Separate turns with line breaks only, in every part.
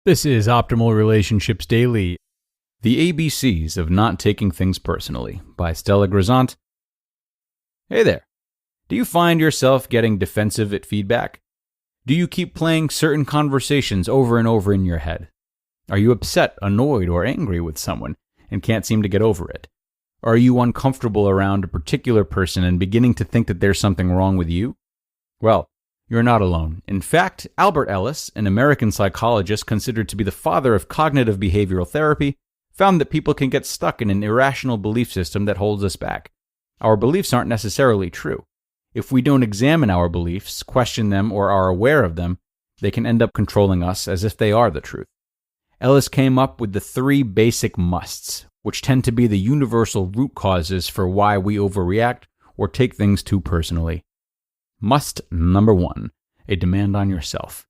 This is Optimal Relationships Daily, The ABCs of Not Taking Things Personally by Stella Grizont. Hey there. Do you find yourself getting defensive at feedback? Do you keep playing certain conversations over and over in your head? Are you upset, annoyed, or angry with someone and can't seem to get over it? Are you uncomfortable around a particular person and beginning to think that there's something wrong with you? Well, you're not alone. In fact, Albert Ellis, an American psychologist considered to be the father of cognitive behavioral therapy, found that people can get stuck in an irrational belief system that holds us back. Our beliefs aren't necessarily true. If we don't examine our beliefs, question them, or are aware of them, they can end up controlling us as if they are the truth. Ellis came up with the 3 basic musts, which tend to be the universal root causes for why we overreact or take things too personally. Must number 1, a demand on yourself.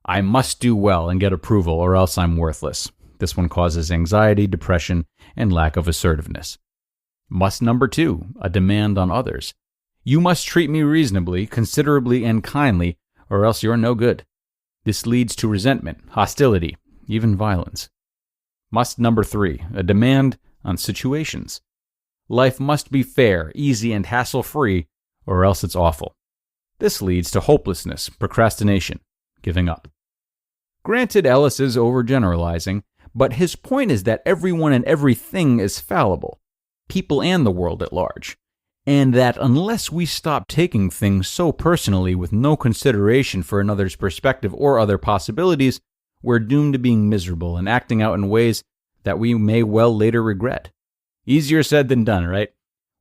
I must do well and get approval or else I'm worthless. This one causes anxiety, depression, and lack of assertiveness. Must number 2, a demand on others. You must treat me reasonably, considerably, and kindly, or else you're no good. This leads to resentment, hostility, even violence. Must number 3, a demand on situations. Life must be fair, easy, and hassle-free, or else it's awful. This leads to hopelessness, procrastination, giving up. Granted, Ellis is overgeneralizing, but his point is that everyone and everything is fallible, people and the world at large, and that unless we stop taking things so personally with no consideration for another's perspective or other possibilities, we're doomed to being miserable and acting out in ways that we may well later regret. Easier said than done, right?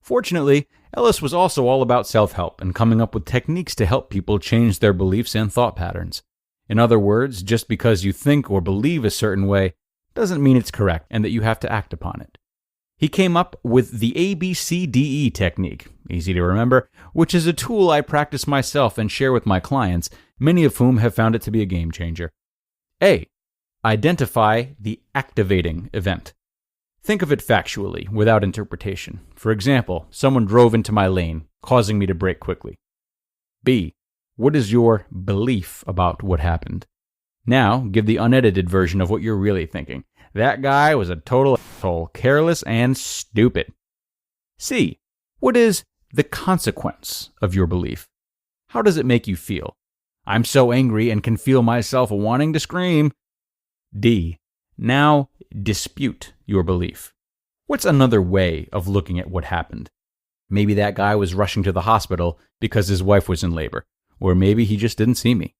Fortunately, Ellis was also all about self-help and coming up with techniques to help people change their beliefs and thought patterns. In other words, just because you think or believe a certain way doesn't mean it's correct and that you have to act upon it. He came up with the ABCDE technique, easy to remember, which is a tool I practice myself and share with my clients, many of whom have found it to be a game changer. A. Identify the activating event. Think of it factually, without interpretation. For example, someone drove into my lane, causing me to brake quickly. B. What is your belief about what happened? Now, give the unedited version of what you're really thinking. That guy was a total asshole, careless, and stupid. C. What is the consequence of your belief? How does it make you feel? I'm so angry and can feel myself wanting to scream. D. Now, dispute your belief. What's another way of looking at what happened? Maybe that guy was rushing to the hospital because his wife was in labor, or maybe he just didn't see me.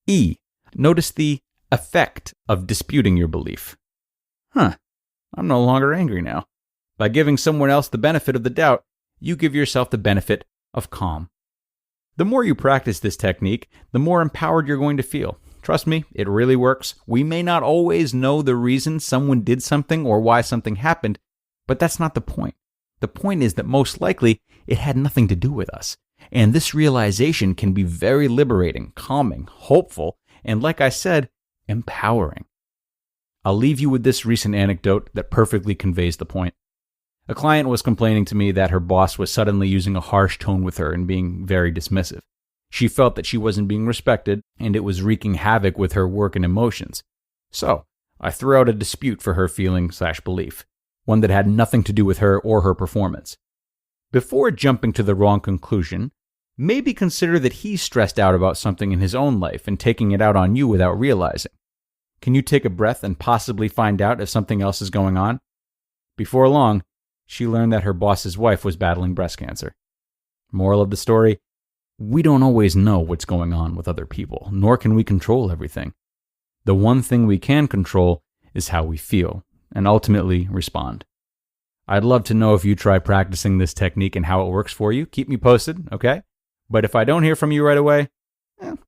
E. Notice the effect of disputing your belief. I'm no longer angry now. By giving someone else the benefit of the doubt, you give yourself the benefit of calm. The more you practice this technique, the more empowered you're going to feel. Trust me, it really works. We may not always know the reason someone did something or why something happened, but that's not the point. The point is that most likely it had nothing to do with us. And this realization can be very liberating, calming, hopeful, and like I said, empowering. I'll leave you with this recent anecdote that perfectly conveys the point. A client was complaining to me that her boss was suddenly using a harsh tone with her and being very dismissive. She felt that she wasn't being respected, and it was wreaking havoc with her work and emotions. So, I threw out a dispute for her feeling/belief, one that had nothing to do with her or her performance. Before jumping to the wrong conclusion, maybe consider that he's stressed out about something in his own life and taking it out on you without realizing. Can you take a breath and possibly find out if something else is going on? Before long, she learned that her boss's wife was battling breast cancer. Moral of the story: we don't always know what's going on with other people, nor can we control everything. The one thing we can control is how we feel, and ultimately respond. I'd love to know if you try practicing this technique and how it works for you. Keep me posted, okay? But if I don't hear from you right away,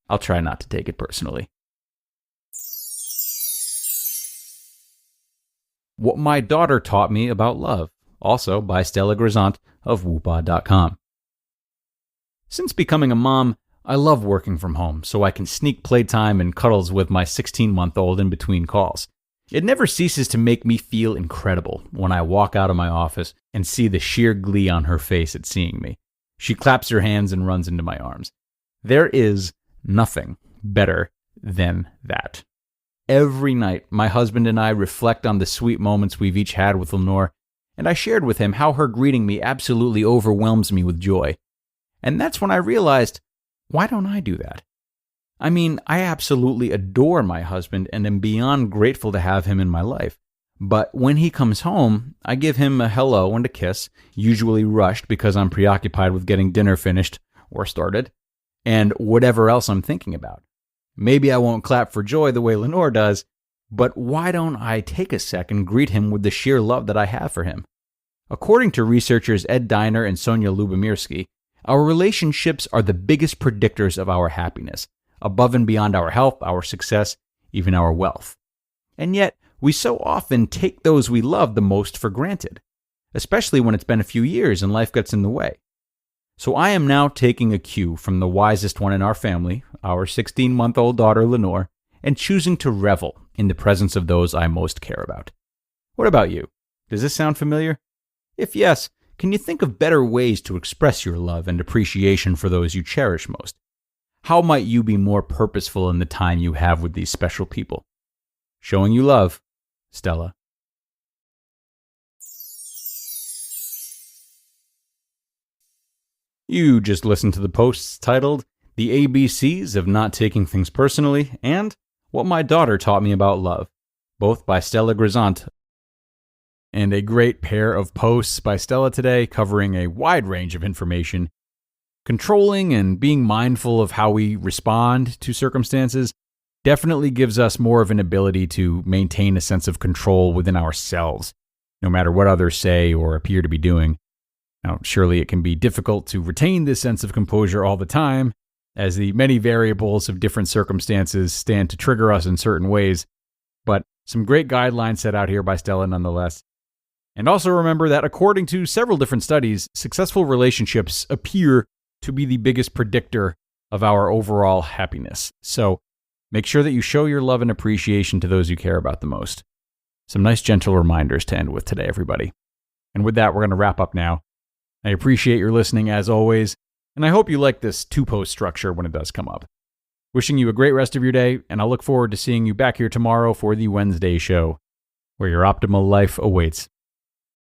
I'll try not to take it personally. What My Daughter Taught Me About Love, also by Stella Grizont of whoopah.com. Since becoming a mom, I love working from home so I can sneak playtime and cuddles with my 16-month-old in between calls. It never ceases to make me feel incredible when I walk out of my office and see the sheer glee on her face at seeing me. She claps her hands and runs into my arms. There is nothing better than that. Every night, my husband and I reflect on the sweet moments we've each had with Lenore, and I shared with him how her greeting me absolutely overwhelms me with joy. And that's when I realized, why don't I do that? I mean, I absolutely adore my husband and am beyond grateful to have him in my life. But when he comes home, I give him a hello and a kiss, usually rushed because I'm preoccupied with getting dinner finished or started, and whatever else I'm thinking about. Maybe I won't clap for joy the way Lenore does, but why don't I take a sec and greet him with the sheer love that I have for him? According to researchers Ed Diner and Sonia Lubomirsky, our relationships are the biggest predictors of our happiness, above and beyond our health, our success, even our wealth. And yet, we so often take those we love the most for granted, especially when it's been a few years and life gets in the way. So I am now taking a cue from the wisest one in our family, our 16-month-old daughter Lenore, and choosing to revel in the presence of those I most care about. What about you? Does this sound familiar? If yes, can you think of better ways to express your love and appreciation for those you cherish most? How might you be more purposeful in the time you have with these special people? Showing you love, Stella. You just listened to the posts titled The ABCs of Not Taking Things Personally and What My Daughter Taught Me About Love, both by Stella Grizont. And a great pair of posts by Stella today covering a wide range of information. Controlling and being mindful of how we respond to circumstances definitely gives us more of an ability to maintain a sense of control within ourselves, no matter what others say or appear to be doing. Now, surely it can be difficult to retain this sense of composure all the time, as the many variables of different circumstances stand to trigger us in certain ways, but some great guidelines set out here by Stella nonetheless. And also remember that according to several different studies, successful relationships appear to be the biggest predictor of our overall happiness. So make sure that you show your love and appreciation to those you care about the most. Some nice gentle reminders to end with today, everybody. And with that, we're going to wrap up now. I appreciate your listening as always, and I hope you like this two-post structure when it does come up. Wishing you a great rest of your day, and I'll look forward to seeing you back here tomorrow for the Wednesday show, where your optimal life awaits.